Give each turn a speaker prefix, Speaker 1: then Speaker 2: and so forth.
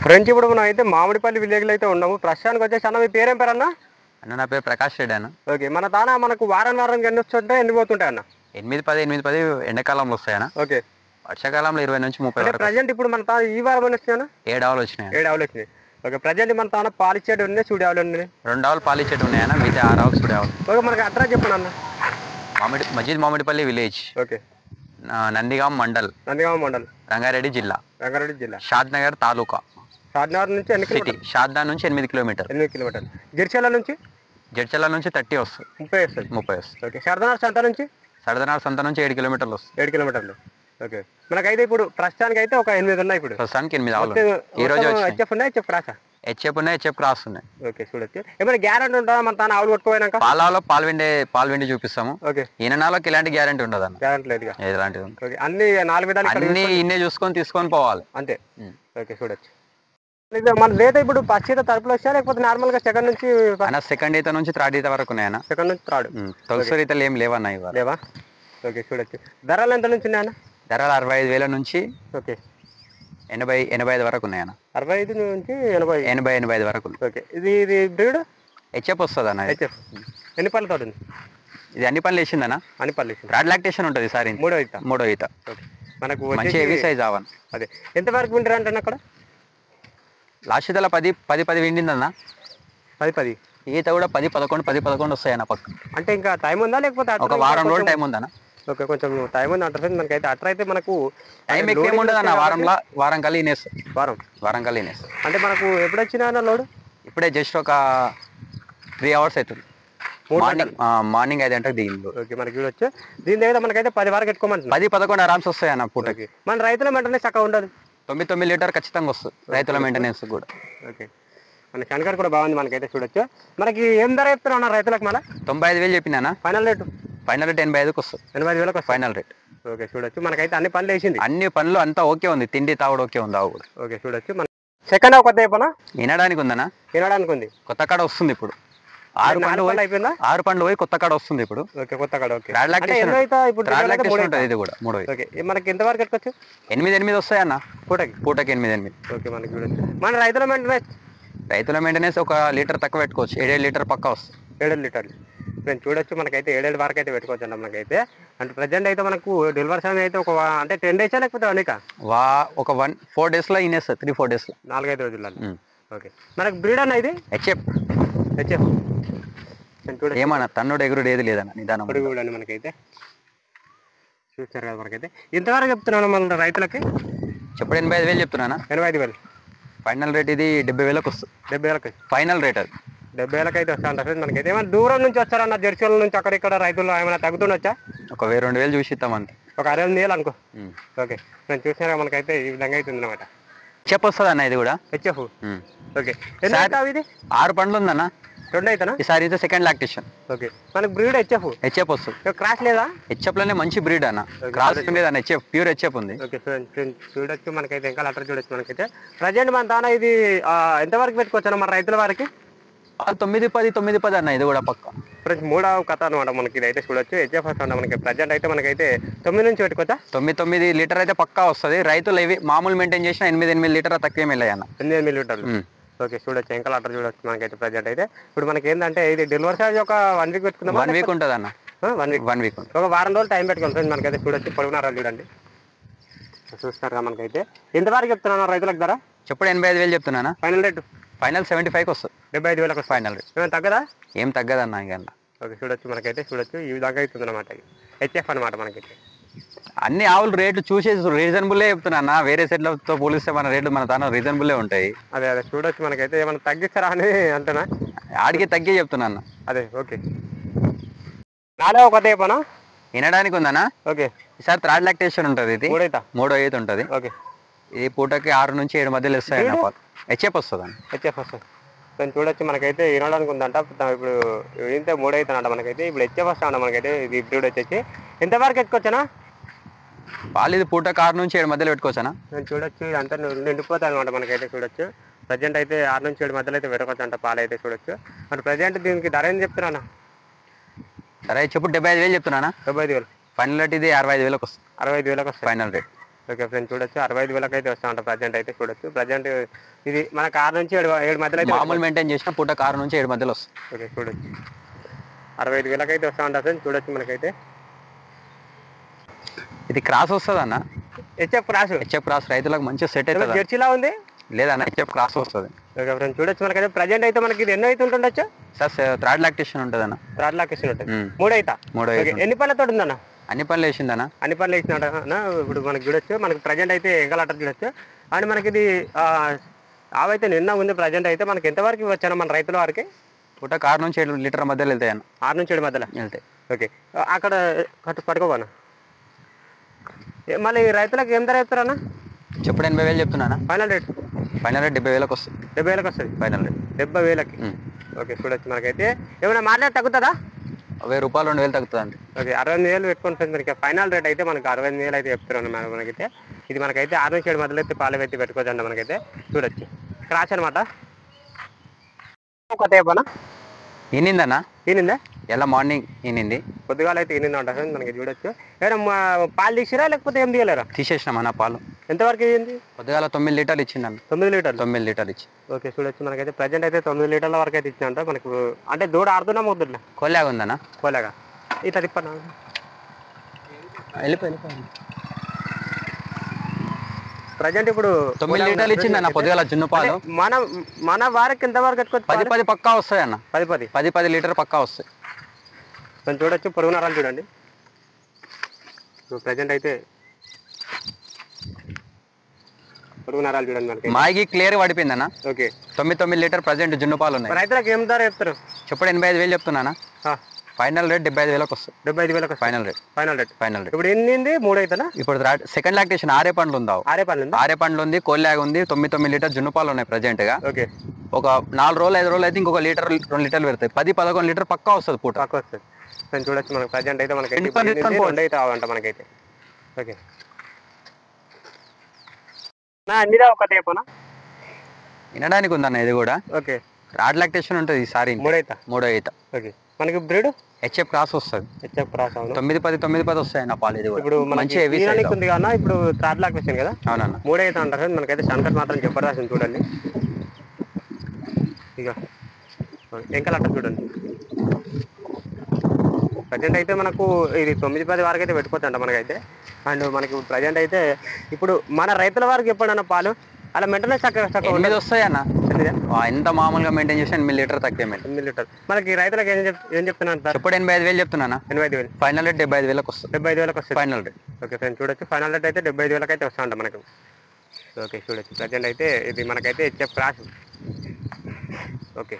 Speaker 1: Friends ఇప్పుడు మనం అయితే మామిడిపల్లి విలేజ్లో అయితే ఉన్నాము. ప్రస్తుతానికి వచ్చేసి అన్న మీ పేరేం పేరు అన్న?
Speaker 2: అన్న నా పేరు ప్రకాష్ రెడ్డి అన్న.
Speaker 1: ఓకే, మన దానా మనకు వారం ఎన్ని వస్తుంటాయి, ఎన్ని పోతుంటాయి అన్న?
Speaker 2: 8-10 ఎండాకాలంలో వస్తాయన్న.
Speaker 1: ఓకే,
Speaker 2: వర్షాకాలంలో 20 నుంచి 30
Speaker 1: అంటే
Speaker 2: వరకు.
Speaker 1: ప్రజెంట్ ఇప్పుడు మన తాను ఈ వారం ఎన్ని వచ్చినాయన్న?
Speaker 2: 7 ఆవులు వచ్చినాయి.
Speaker 1: 7 ఆవులు వచ్చినాయి. ఓకే, ప్రజెంట్ మన తాను పాలిచ్చేటి ఉన్నాయి, చూడే ఆవులు ఉన్నాయి.
Speaker 2: 2 ఆవులు పాలిచ్చేటి ఉన్నాయన్న, మిగతా 6 ఆవులు చూడే ఆవులు.
Speaker 1: ఓకే, మనకి అడ్రస్ చెప్పండి అన్న.
Speaker 2: మజీద్ మామిడిపల్లి విలేజ్,
Speaker 1: ఓకే,
Speaker 2: నందిగాం మండల్, రంగారెడ్డి జిల్లా, షాద్ నగర్ తాలూకా.
Speaker 1: షాద్నగర్ నుంచి ఎన్ని
Speaker 2: సిటీ షాద్నగర్ నుంచి 8 కిలోమీటర్లు.
Speaker 1: 8 కిలోమీటర్లు. జడ్చర్ల నుంచి
Speaker 2: 30 వస్తుంది. 30 వస్తుంది.
Speaker 1: ఓకే, సరదానార్ సంత నుంచి 7
Speaker 2: కిలోమీటర్లు వస్తుంది.
Speaker 1: 7 కిలోమీటర్లు. ఓకే, మనకైతే ఇప్పుడు ప్రస్తుతానికి అయితే ఒక 8 ఉన్నాయి. ఇప్పుడు
Speaker 2: ప్రస్తుతానికి 8 ఆవులు ఈ రోజు
Speaker 1: హెచ్ఎఫ్ ఉన్నాయి, హెచ్ఎఫ్ క్రాసా?
Speaker 2: హెచ్ఎఫ్ ఉన్నాయి, హెచ్ఎఫ్ క్రాస్ ఉన్నాయి.
Speaker 1: ఓకే, చూడొచ్చు. ఏమైనా గ్యారెంటీ ఉంటుందా మన తాను ఆవులు కొట్టుకోపోయినాక?
Speaker 2: పాలలో పాలు విండి చూపిస్తాము.
Speaker 1: ఓకే,
Speaker 2: ఈయననాలోకి ఎలాంటి గ్యారెంటీ ఉండదు అన్న.
Speaker 1: గ్యారెంటీ లేదు.
Speaker 2: ఎలాంటిది
Speaker 1: ఓకే, అన్ని 4 విధాలు
Speaker 2: అన్ని ఇన్నే చూసుకొని తీసుకొని పోవాలి
Speaker 1: అంతే. ఓకే, చూడొచ్చు. మన రేట్ ఇప్పుడు ఫస్ట్ ఈత తరపులు వచ్చా లేకపోతే నార్మల్ గా సెకండ్ నుంచి?
Speaker 2: సెకండ్ ఈత నుంచి థర్డ్ ఈత వరకు ఉన్నాయన్న.
Speaker 1: సెకండ్ నుంచి థర్డ్.
Speaker 2: తొలసూరు ఈతలు ఏం లేవన్నా ఇవాళ.
Speaker 1: లేవా? ఓకే, చూడొచ్చు. ధరలు ఎంత నుంచి ఉన్నాయన్న?
Speaker 2: ధరలు 65,000 నుంచి
Speaker 1: ఓకే
Speaker 2: 80-85 వరకు ఉన్నాయన్న.
Speaker 1: 65 నుంచి
Speaker 2: 80-85 వరకు.
Speaker 1: ఓకే, ఇది బ్రీడ్
Speaker 2: హెచ్ఎఫ్ వస్తుంది అన్న.
Speaker 1: హెచ్ఎఫ్ ఎన్ని పళ్ళతో ఉంది?
Speaker 2: ఇది అన్ని పనులు వేసిందన్న.
Speaker 1: అన్ని పళ్ళు వేసింది.
Speaker 2: రాడ్ లాక్టేషన్ ఉంటుంది సార్. మూడో ఈత.
Speaker 1: ఓకే, మనకు
Speaker 2: మంచి హెవీ సైజ్ ఆవన్.
Speaker 1: అదే ఎంత వరకు వింటారు అంటే అక్కడ?
Speaker 2: లాస్ట్ ఈతల 10 విండిందన్న.
Speaker 1: 10
Speaker 2: ఈత కూడా 10-11 వస్తాయన్న పక్క.
Speaker 1: అంటే ఇంకా టైం ఉందా లేకపోతే
Speaker 2: ఒక వారం రోజులు టైం ఉందన్న?
Speaker 1: ఓకే, కొంచెం టైం ఉంది అంటారు. మనకైతే అట్లా అయితే మనకు
Speaker 2: టైం ఎక్కువ ఏమి ఉండదు అన్న. వారం కల్లా ఇనేస్తుంది. వారం కల్లా ఇనేస్తుంది.
Speaker 1: అంటే మనకు ఎప్పుడు వచ్చినా అన్న లోడ్?
Speaker 2: ఇప్పుడే జస్ట్ ఒక 3 అవర్స్ అవుతుంది. మార్నింగ్ 5 గంటలకు దిగింది.
Speaker 1: ఓకే, మనకి వచ్చి దీని దగ్గర మనకైతే 10 వరకు పెట్టుకోమంటుంది.
Speaker 2: 10-11 ఆరామ్స్ వస్తాయి అన్న పూటకి.
Speaker 1: మన రైతుల మెయింటెనెన్స్ చక్కగా ఉండదు.
Speaker 2: 9 లీటర్ ఖచ్చితంగా వస్తుంది రైతుల మెయింటెనెన్స్ కూడా.
Speaker 1: ఓకే, మన శనగర్ కూడా బాగుంది. మనకైతే చూడొచ్చు. మనకి ఏం ధర చెప్తున్నా అన్న రైతులకు? మళ్ళీ
Speaker 2: 95,000 చెప్పినా.
Speaker 1: ఫైనల్ రేట్
Speaker 2: 85,000కి వస్తుంది.
Speaker 1: 85,000
Speaker 2: ఫైనల్ రేట్.
Speaker 1: ఓకే, చూడొచ్చు. మనకైతే అన్ని పనులు వేసింది.
Speaker 2: అన్ని పనులు అంతా ఓకే ఉంది. తిండి తాగుడు ఓకే ఉంది. ఆవు కూడా
Speaker 1: ఓకే, చూడొచ్చు. మన సెకండ్ కొత్త అయిపోయినా
Speaker 2: వినడానికి ఉందన్నా.
Speaker 1: వినడానికి ఉంది.
Speaker 2: కొత్త కాడ వస్తుంది ఇప్పుడు. 6 పండ్లు అయిపోయిందా? 6 పండ్లు పోయి కొత్త కాడ వస్తుంది ఇప్పుడు.
Speaker 1: ఓకే, కొత్త కాడ. ఓకే,
Speaker 2: రాడ్ లాక్టేషన్ ఉంటుంది. ఇది కూడా మూడో.
Speaker 1: ఓకే, మనకి ఎంత వరకు కట్టుకోవచ్చు?
Speaker 2: 8 వస్తాయన్న పూటకి 8.
Speaker 1: ఓకే, మనకి చూడొచ్చు. మన రైతుల మెయింటెనెన్స్
Speaker 2: ఒక లీటర్ తక్కువ పెట్టుకోవచ్చు. 7 లీటర్ పక్కా వస్తుంది.
Speaker 1: 7 లీటర్లు నేను చూడొచ్చు. మనకైతే 7 వరకు అయితే పెట్టుకోవచ్చు అన్న. మనకైతే అంటే ప్రజెంట్ అయితే మనకు డెలివరీ సమయం అయితే అంటే 10 డేసా లేకపోతే
Speaker 2: ఒక 4 డేస్లో ఇనేస్తుంది. 3-4 డేస్లో,
Speaker 1: 4-5 రోజుల్లో. ఓకే, మనకు బ్రీడ్ అన్న ఇది
Speaker 2: హెచ్ఎఫ్. ఏమన్నా తన్నుడు ఎగురుడు ఏది లేదన్న. నిదానం
Speaker 1: కూడా మనకైతే చూస్తారు కదా. మనకైతే ఇంతవరకు చెప్తున్నాను మన రైతులకి.
Speaker 2: చెప్పుడు 85,000 చెప్తున్నానా?
Speaker 1: 85,000
Speaker 2: ఫైనల్ రేట్. ఇది 70,000కి వస్తుంది.
Speaker 1: 70,000
Speaker 2: ఫైనల్ రేట్. అది
Speaker 1: 70,000 అయితే వస్తా అంటారు. మనకైతే ఏమైనా దూరం నుంచి వచ్చారన్న, జెర్సీల నుంచి అక్కడిక్కడ రైతులు ఏమైనా తగ్గుతుండొచ్చా?
Speaker 2: ఒక 1,000-2,000 చూసి ఇస్తాం అంతే.
Speaker 1: ఒక 60,000 అనుకో. ఓకే, నేను చూసినా మనకైతే ఈ విధంగా అవుతుంది అనమాట.
Speaker 2: హెచ్ఎఫ్ వస్తుంది అన్న. ఇది కూడా హెచ్ఎఫ్.
Speaker 1: ఓకే, ఇది
Speaker 2: 6 పండ్లు ఉందన్న.
Speaker 1: 2 అయితేనా?
Speaker 2: ఈసారి అయితే సెకండ్ లాక్టేషన్.
Speaker 1: ఓకే, మనకు బ్రీడ్ హెచ్ఎఫ్ వస్తుంది. క్రాస్ లేదా?
Speaker 2: హెచ్ఎఫ్ లోనే మంచి బ్రీడ్ అన్న. క్రాస్ లేదన్న. హెచ్ఎఫ్ ప్యూర్ హెచ్ఎఫ్ ఉంది.
Speaker 1: ఓకే, చూడొచ్చు. మనకైతే ఇంకా లెటర్ చూడొచ్చు. మనకైతే ప్రజెంట్ మన దానా ఇది ఎంతవరకు పెట్టుకోవచ్చు మన రైతుల వారికి?
Speaker 2: 9-10 అన్న. ఇది కూడా పక్క
Speaker 1: ఫ్రెండ్స్ 3వ కథ అనమాట. మనకి ఇది అయితే చూడొచ్చు. హెచ్ఎఫ్ వస్తుంది మనకి. ప్రజెంట్ అయితే మనకైతే 9 నుంచి పెట్టుకోవచ్చా?
Speaker 2: 9 లీటర్ అయితే పక్కా వస్తుంది. రైతులు ఇవి మామూలు మెయింటైన్ చేసిన 8 లీటర్ తక్కువ వెళ్ళాయి అన్న.
Speaker 1: 8 లీటర్లు. ఓకే, చూడొచ్చు. ఇంకా లెటర్ చూడొచ్చు. మనకైతే ప్రజెంట్ అయితే ఇప్పుడు మనకి ఏంటంటే ఇది డెలివరీ ఛార్జ్ ఒక 1 వీక్ పెట్టుకుందాం.
Speaker 2: 1 వీక్ ఉంటుంది అన్న. 1 వీక్
Speaker 1: ఒక వారం రోజులు టైం పెట్టుకోండి ఫ్రెండ్స్. మనకైతే చూడొచ్చు. పొడుగునారాలు చూడండి. చూస్తారుగా. మనకైతే ఎంతవరకు చెప్తున్నాను రైతులకు ధర?
Speaker 2: చెప్పుడు 85,000 చెప్తున్నానా.
Speaker 1: Final rate?
Speaker 2: ఫైనల్ 75కి వస్తుంది.
Speaker 1: 75,000
Speaker 2: ఫైనల్ రేట్.
Speaker 1: ఏమైనా తగ్గదా?
Speaker 2: ఏం తగ్గదన్న. ఇంకా
Speaker 1: ఓకే, చూడొచ్చు. మనకైతే చూడొచ్చు. ఈ విధంగా అవుతుంది అనమాట. హెచ్ఎఫ్ అనమాట. మనకైతే
Speaker 2: అన్ని ఆవులు రేట్లు చూసేసి రీజనబుల్లే చెప్తున్నా. వేరే సెట్లతో పోలిస్తే మన రేట్లు మన దాని రీజనబుల్లే ఉంటాయి.
Speaker 1: అదే చూడొచ్చు. మనకైతే ఏమైనా తగ్గిస్తారా అని అంటేనా?
Speaker 2: ఆడికి తగ్గే చెప్తున్నా.
Speaker 1: అదే ఓకే, 4వ కొత్త అయిపోనా?
Speaker 2: వినడానికి ఉందన్నా.
Speaker 1: ఓకే, ఈసారి
Speaker 2: థర్డ్ లాక్టేషన్ ఉంటుంది. ఇది 3వ ఈత ఉంటుంది.
Speaker 1: ఓకే,
Speaker 2: ఈ పూటకి 6 నుంచి 7 మధ్యలో ఇస్తాయి. హెచ్ఎఫ్ వస్తుంది.
Speaker 1: హెచ్ఎఫ్ వస్తుంది. నేను చూడొచ్చు. మనకైతే వినడానికి ఉందంట. ఇప్పుడు ఇంత 3 అవుతానంట. మనకైతే ఇప్పుడు హెచ్ఎఫ్ వస్తా మనకైతే. ఇది బ్రీడ్ వచ్చేసి ఎంతవరకు ఎత్తుకోవచ్చనా?
Speaker 2: పాలు ఇది పూటకి 6 నుంచి 7 మధ్యలో పెట్టుకోవచ్చనా?
Speaker 1: నేను చూడొచ్చు. అంతా నిండిపోతాయి అనమాట. మనకైతే చూడొచ్చు. ప్రజెంట్ అయితే 6 నుంచి 7 మధ్యలో అయితే పెట్టుకోవచ్చు అంట. పాలు అయితే చూడొచ్చు. మరి ప్రజెంట్ దీనికి ధర ఏం చెప్తున్నానా?
Speaker 2: ధర చెప్పు 75,000 చెప్తున్నానా.
Speaker 1: 75,000
Speaker 2: ఫైనల్ రేట్. ఇది 65,000కి వస్తుంది.
Speaker 1: 65,000 వస్తుంది
Speaker 2: ఫైనల్ రేట్.
Speaker 1: ఓకే ఫ్రెండ్స్ చూడొచ్చు 65,000 అయితే వస్తా ఉంటా ప్రజెంట్ అయితే చూడొచ్చు. ప్రజెంట్ ఇది మనకు 6 నుంచి 7 మధ్యలో అయితే
Speaker 2: మామూలు మెయింటైన్ చేసిన పూట 6 నుంచి 7 మధ్యలో వస్తుంది.
Speaker 1: ఓకే చూడొచ్చు 65,000 అయితే వస్తా ఉంటా ఫ్రెండ్స్ చూడొచ్చు. మనకైతే
Speaker 2: ఇది క్రాస్ వస్తుంది అన్న,
Speaker 1: హెచ్ఎఫ్ క్రాస్
Speaker 2: హెచ్ఎఫ్ క్రాస్ రైతులకు మంచిగా సెట్ అవుతుంది.
Speaker 1: జెర్సీలా ఉంది
Speaker 2: లేదన్న హెచ్ఎఫ్ క్రాస్ వస్తుంది.
Speaker 1: ఓకే ఫ్రెండ్స్ చూడొచ్చు. మనకైతే ప్రజెంట్ అయితే మనకి ఇది ఎన్నో అయితే ఉంటుండొచ్చు
Speaker 2: సార్ థర్డ్ లాక్టేషన్ ఉంటుంది అన్న.
Speaker 1: 3 లాక్ ఇస్తుంది ఉంటుంది.
Speaker 2: ఉమ్.
Speaker 1: 3 అయితే
Speaker 2: మూడో
Speaker 1: ఓకే
Speaker 2: అవుతుంది.
Speaker 1: ఎన్ని పళ్ళతో ఉందన్న?
Speaker 2: అన్ని పనులు వేసిందన్న.
Speaker 1: అన్ని పనులు వేసినాడ ఇప్పుడు మనకి చూడొచ్చు. మనకి ప్రజెంట్ అయితే ఎంగలాట చూడొచ్చు. అండ్ మనకి ఇది ఆవైతే నిన్న ఉంది. ప్రజెంట్ అయితే మనకి ఎంతవరకు వచ్చాను మన రైతుల వారికి?
Speaker 2: పూట 6 నుంచి 7 లీటర్ మధ్యలో వెళ్తాయి అన్న.
Speaker 1: 6 నుంచి 7 మధ్యలో
Speaker 2: వెళ్తాయి.
Speaker 1: ఓకే అక్కడ పట్టుకోపోనా మళ్ళీ రైతులకు ఏం ధర చెప్తారన్న?
Speaker 2: చెప్పుడు 80,000 చెప్తున్నానా.
Speaker 1: ఫైనల్ రేట్
Speaker 2: ఫైనల్ రేట్ 70,000 వస్తుంది.
Speaker 1: 70,000 వస్తుంది.
Speaker 2: Final rate
Speaker 1: 70,000కి. ఓకే చూడొచ్చు. మనకైతే ఏమైనా మాట్లాడి తగ్గుతుందా?
Speaker 2: 1000 రూపాయలు 2,000 తగ్గుతుంది అండి.
Speaker 1: ఓకే 68,000 పెట్టుకొని ఫ్రెండ్స్ మనకి ఫైనల్ రేట్ అయితే మనకి 68,000 అయితే చెప్తున్నాను మేడం. మనకైతే ఇది మనకైతే 6 నుంచి 7 మధ్యలో అయితే పాలు అయితే పెట్టుకోవచ్చండి. మనకైతే చూడొచ్చు క్రాష్ అనమాట. కొత్త చెప్పనా
Speaker 2: ఈనిందన్న,
Speaker 1: ఈనిందా?
Speaker 2: ఎలా మార్నింగ్ ఈనింది,
Speaker 1: పొద్దుగాల అయితే ఈనిందా ఉంటుంది మనకి చూడొచ్చు. ఏమైనా పాలు తీసిరా లేకపోతే ఏం తీయలేరా?
Speaker 2: తీసేసినాం అన్న పాలు.
Speaker 1: ఎంతవరకు ఇయ్యింది?
Speaker 2: పొద్దుగాల 9 లీటర్లు ఇచ్చిందన్న.
Speaker 1: 9 లీటర్లు.
Speaker 2: 9 లీటర్లు ఇచ్చి.
Speaker 1: ఓకే చూడొచ్చు. మనకైతే ప్రజెంట్ అయితే 9 లీటర్ల వరకు అయితే ఇచ్చిందంట మనకు. అంటే దూడ ఆడుతున్నా ముద్దుట్లా
Speaker 2: కొల్లాగా ఉందన్న.
Speaker 1: పోలేగా ఇట్లా తిప్పనా
Speaker 2: వెళ్ళిపోయి
Speaker 1: ప్రజెంట్ ఇప్పుడు
Speaker 2: 9 లీటర్లు ఇచ్చిందన్న పొద్దుగాల జున్ను పాలు.
Speaker 1: మన వారికి ఎంతవరకు కట్టుకోవచ్చు?
Speaker 2: 10 పక్కా వస్తాయి అన్న.
Speaker 1: 10
Speaker 2: లీటర్ పక్కా వస్తాయి.
Speaker 1: కొంచెం చూడొచ్చు. పొరుగు నరాలు చూడండి. ప్రజెంట్ అయితే పొరుగు నరాలు చూడండి మనకి.
Speaker 2: మాయికి క్లియర్ పడిపోయిందన్న.
Speaker 1: ఓకే
Speaker 2: 9 లీటర్ ప్రజెంట్ జున్ను పాలు ఉన్నాయి.
Speaker 1: రైతులకు ఏం ధర చెప్తారు?
Speaker 2: చెప్పుడు 85,000 చెప్తున్నానా. ఫైనల్ రేట్ 75,000 వస్తుంది.
Speaker 1: 75,000
Speaker 2: final rate.
Speaker 1: Final rate.
Speaker 2: Final rate.
Speaker 1: ఇప్పుడు ఎన్ని 3 అవుతానా?
Speaker 2: ఇప్పుడు సెకండ్ లాక్టేషన్ 6 పండ్లు ఉందా?
Speaker 1: 6 పనులు.
Speaker 2: 6 పండ్లు ఉంది, కోల్లాగా ఉంది. 9 లీటర్ జున్ను పాలు ఉన్నాయి ప్రజెంట్ గా.
Speaker 1: ఓకే
Speaker 2: ఒక 4 రోజులు 5 రోజులు అయితే ఇంకొక లీటర్ 2 లీటర్లు పెడతాయి. 10-11 లీటర్ పక్కా వస్తుంది పూట.
Speaker 1: పక్క వస్తుంది. కొంచెం చూడొచ్చు. మనకి ప్రజెంట్ అయితే మనకి
Speaker 2: ఎన్ని పనులు తీసుకొని
Speaker 1: 2 అయితే అవంట మనకైతే. ఓకే అన్నిదా ఒక టేపనా
Speaker 2: వినడానికి ఉందన్న ఇది కూడా.
Speaker 1: ఓకే
Speaker 2: థర్డ్ లాక్టేషన్ ఉంటుంది ఈసారి.
Speaker 1: 3
Speaker 2: అయితే
Speaker 1: ఓకే మనకి బ్రీడ్
Speaker 2: హెచ్ఎఫ్ క్రాస్ వస్తుంది.
Speaker 1: హెచ్ఎఫ్ క్రాస్ అవును.
Speaker 2: 9-10 వస్తాయి నా పాలు. ఇది
Speaker 1: ఇప్పుడు
Speaker 2: మంచి హెవీ
Speaker 1: ఉంది కదా. ఇప్పుడు థర్డ్ లాక్ వచ్చాను కదా.
Speaker 2: అవునన్న.
Speaker 1: 3 అయితే అంటారు. మనకైతే సంకట్ మాత్రం జబర్దస్త్ చూడండి. ఇక ఎంకల్ అట్ట చూడండి. ప్రజెంట్ అయితే మనకు ఇది 9-10 వరకు అయితే పెట్టుకోవచ్చంట మనకైతే. అండ్ మనకి ప్రజెంట్ అయితే ఇప్పుడు మన రైతుల వారికి చెప్పండి అన్న పాలు అలా మెయింటెనెన్స్ చక్కగా
Speaker 2: 8 వస్తాయి అన్న. ఎంత మామూలుగా మెయింటైన్ చేసి 8 లీటర్ తక్కువ.
Speaker 1: 8 లీటర్ మనకి రైతులకు ఏం చెప్తున్నాను సార్?
Speaker 2: ఇప్పుడు 85,000 చెప్తున్నానా.
Speaker 1: 85,000
Speaker 2: ఫైనల్ రేట్ 75,000 వస్తుంది.
Speaker 1: 75,000 వస్తుంది
Speaker 2: ఫైనల్ రేట్.
Speaker 1: ఓకే ఫ్రెండ్స్ చూడొచ్చు. ఫైనల్ రేట్ అయితే 75,000 అయితే వస్తా అంట మనకు. ఓకే చూడొచ్చు. ప్రజెంట్ అయితే ఇది మనకైతే హెచ్ఎఫ్ క్రాస్. ఓకే